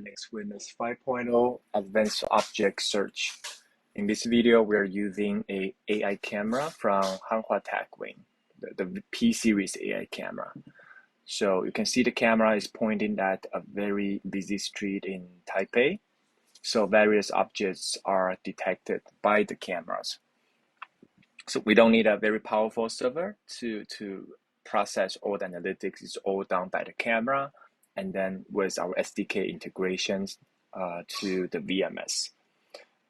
NX Witness 5.0 Advanced Object Search. In this video, we're using a AI camera from Hanwha Techwin, the P series AI camera. So you can see the camera is pointing at a very busy street in Taipei. So various objects are detected by the cameras. So we don't need a very powerful server to process all the analytics. It's all done by the camera, and then with our SDK integrations to the VMS.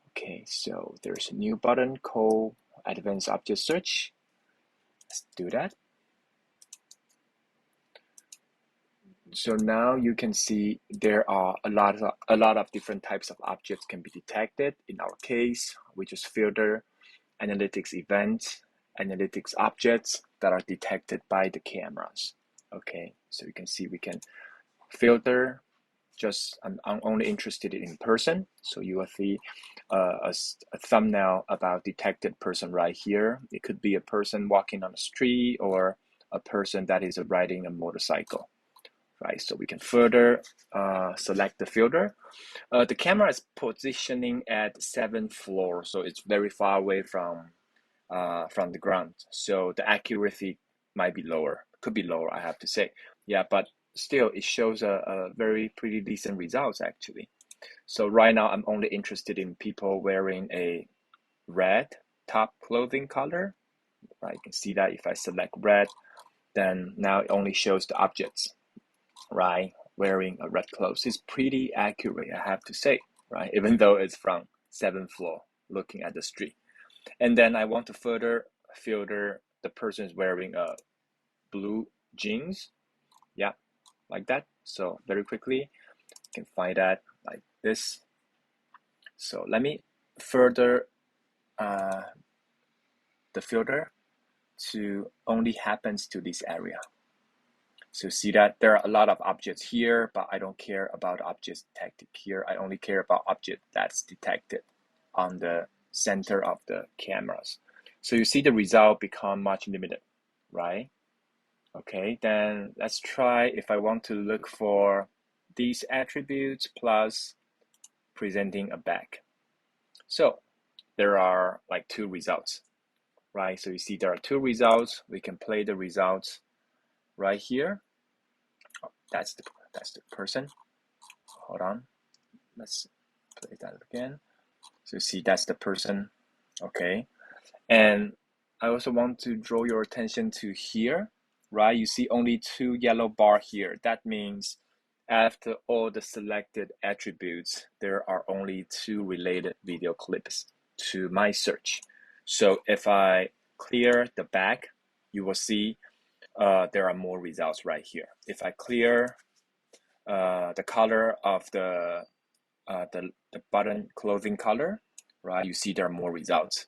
Okay, so there's a new button called Advanced Object Search. Let's do that. So now you can see there are a lot of different types of objects can be detected. In our case, we just filter analytics events, analytics objects that are detected by the cameras. Okay, so you can see we can filter. I'm only interested in person, so you will see a thumbnail about detected person right here. It could be a person walking on the street or a person that is riding a motorcycle, right? So we can further select the filter. The camera is positioning at 7th floor, so it's very far away from the ground. So the accuracy might be lower, could be lower, I have to say. Yeah, but still it shows a very pretty decent results actually. So right now I'm only interested in people wearing a red top clothing color, right? You can see that if I select red, then now it only shows the objects, right? Wearing a red clothes. It's pretty accurate, I have to say, right? Even though it's from 7th floor looking at the street. And then I want to further filter the person's wearing a blue jeans. Yeah, like that. So very quickly, you can find that like this. So let me further the filter to only happens to this area. So see that there are a lot of objects here, but I don't care about objects detected here. I only care about object that's detected on the center of the cameras. So you see the result become much limited, right? Okay, then let's try if I want to look for these attributes plus presenting a bag. So there are like two results, right? So you see there are two results. We can play the results right here. Oh, that's the person. Hold on. Let's play that again. So you see that's the person. Okay. And I also want to draw your attention to here, right? You see only two yellow bar here. That means after all the selected attributes, there are only two related video clips to my search. So if I clear the back, you will see there are more results right here. If I clear the color of the button clothing color, right, you see there are more results.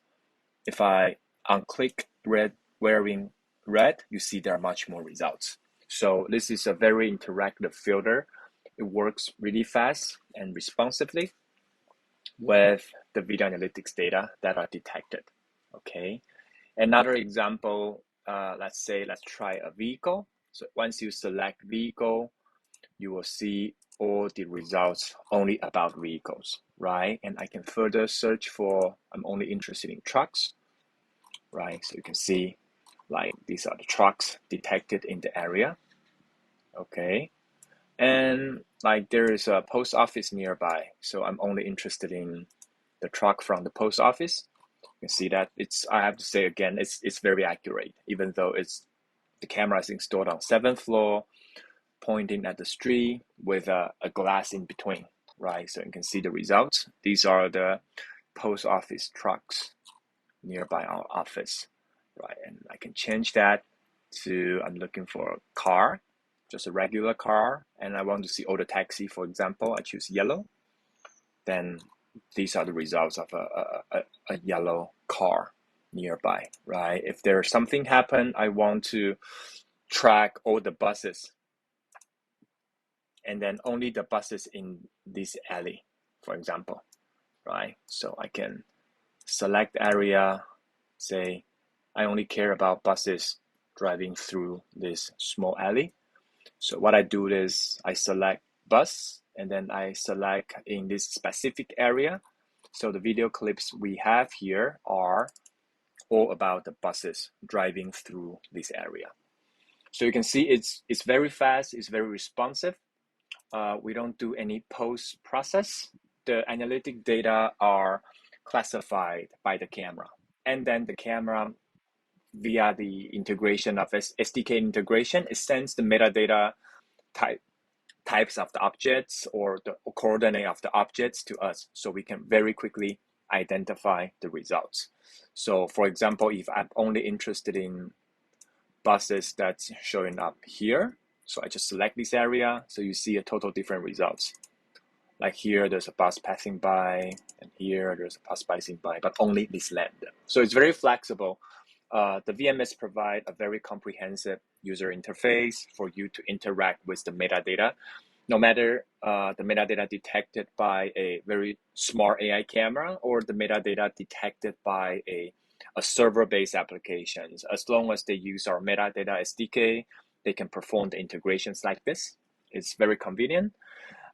If I unclick red wearing red, you see there are much more results. So this is a very interactive filter. It works really fast and responsively with the video analytics data that are detected. Okay. Another example, let's try a vehicle. So once you select vehicle, you will see all the results only about vehicles, right? And I can further search for, I'm only interested in trucks, right? So you can see like these are the trucks detected in the area. Okay. And like there is a post office nearby. So I'm only interested in the truck from the post office. You can see that I have to say again, it's very accurate, even though the camera is installed on 7th floor, pointing at the street with a glass in between, right? So you can see the results. These are the post office trucks nearby our office, right? And I can change that to, I'm looking for a car, just a regular car, and I want to see auto taxi, for example. I choose yellow. Then these are the results of a yellow car nearby, right? If there's something happen, I want to track all the buses, and then only the buses in this alley, for example, right? So I can select area, say I only care about buses driving through this small alley. So what I do is I select bus, and then I select in this specific area. So the video clips we have here are all about the buses driving through this area. So you can see it's very fast, it's very responsive. We don't do any post-process. The analytic data are classified by the camera. And then the camera, via the integration of SDK integration, it sends the metadata types of the objects or the coordinate of the objects to us, so we can very quickly identify the results. So for example, if I'm only interested in buses that's showing up here, so I just select this area, so you see a total different results. Like here, there's a bus passing by, and here there's a bus passing by, but only this land. So it's very flexible. The VMS provide a very comprehensive user interface for you to interact with the metadata. No matter the metadata detected by a very smart AI camera or the metadata detected by a server-based applications, as long as they use our metadata SDK, they can perform the integrations like this. It's very convenient.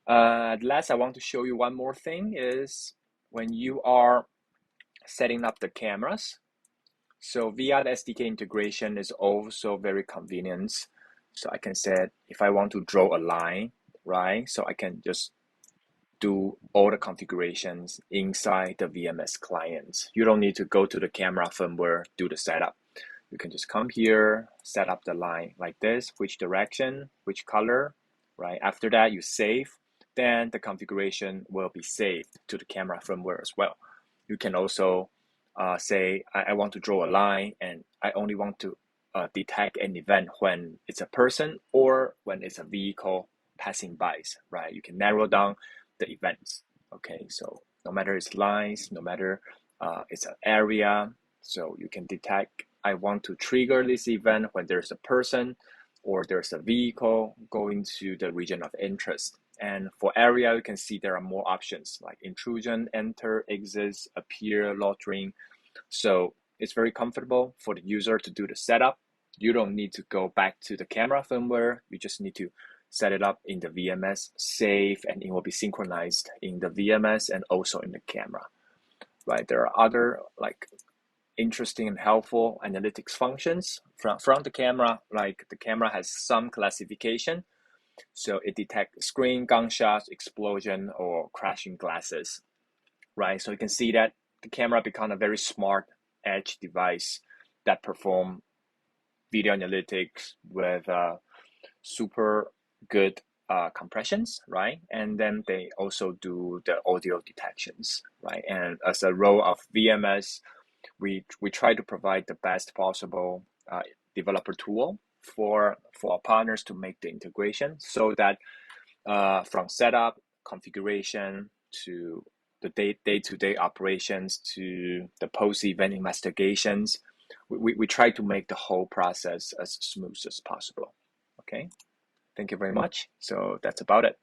Last, I want to show you one more thing is when you are setting up the cameras. So via the SDK integration is also very convenient. So I can set, if I want to draw a line, right? So I can just do all the configurations inside the VMS client. You don't need to go to the camera firmware, do the setup. You can just come here, set up the line like this, which direction, which color, right? After that, you save, then the configuration will be saved to the camera firmware as well. You can also say, I want to draw a line and I only want to detect an event when it's a person or when it's a vehicle passing by, right? You can narrow down the events, okay? So no matter it's lines, no matter it's an area, so you can detect, I want to trigger this event when there's a person or there's a vehicle going to the region of interest. And for area, you can see there are more options like intrusion, enter, exit, appear, loitering. So it's very comfortable for the user to do the setup. You don't need to go back to the camera firmware. You just need to set it up in the VMS, save, and it will be synchronized in the VMS and also in the camera, right? There are other like interesting and helpful analytics functions from the camera, like the camera has some classification. So it detects screen, gunshots, explosion, or crashing glasses, right? So you can see that the camera become a very smart edge device that perform video analytics with super good compressions, right? And then they also do the audio detections, right? And as a role of VMS, we try to provide the best possible developer tool for our partners to make the integration, so that from setup, configuration, to the day-to-day operations, to the post-event investigations, we try to make the whole process as smooth as possible. Okay, thank you very much. So that's about it.